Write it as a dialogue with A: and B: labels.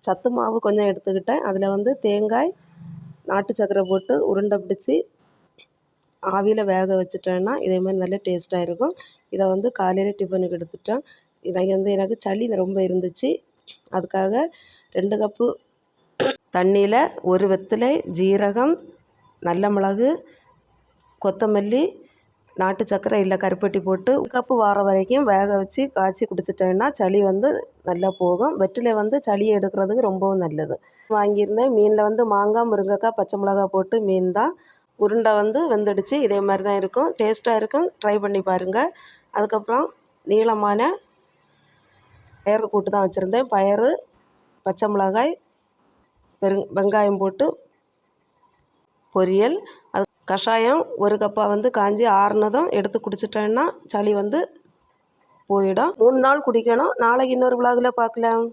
A: சத்து மாவு கொஞ்சம் எடுத்துக்கிட்டேன். அதில் வந்து தேங்காய், நாட்டு சர்க்கரை போட்டு உருண்டை பிடிச்சி ஆவியில் வேக வச்சுட்டேன்னா இதே மாதிரி நல்ல டேஸ்ட்டாக இருக்கும். இதை வந்து காலையில் டிஃபனுக்கு எடுத்துட்டேன். இன்றைக்கி வந்து எனக்கு சளி ரொம்ப இருந்துச்சு. அதுக்காக 2 கப்பு தண்ணியில் 1 வெத்தலை, ஜீரகம், நல்ல மிளகு, கொத்தமல்லி, நாட்டு சர்க்கரை இல்லை கருப்பட்டி போட்டு 1 கப்பு வார வரைக்கும் வேக வச்சு காய்ச்சி குடிச்சிட்டேன்னா சளி வந்து நல்லா போகும். வெற்றிலை வந்து சளியை எடுக்கிறதுக்கு ரொம்பவும் நல்லது. வாங்கியிருந்தேன். மீனில் வந்து மாங்காய், முருங்கைக்காய், பச்சை மிளகாய் போட்டு மீன் தான். உருண்டை வந்து வெந்துடுச்சு. இதே மாதிரி தான் இருக்கும். டேஸ்ட்டாக இருக்கும். ட்ரை பண்ணி பாருங்கள். அதுக்கப்புறம் நீளமான பயறு கூட்டு தான் வச்சுருந்தேன். பயறு, பச்சை மிளகாய், வெங்காயம் போட்டு பொரியல். அது கஷாயம் 1 கப்பாக வந்து காஞ்சி ஆறுனதும் எடுத்து குடிச்சிட்டேன்னா சளி வந்து போயிடும். 3 நாள் குடிக்கணும். நாளைக்கு இன்னொரு விலாகில் பார்க்கலாம்.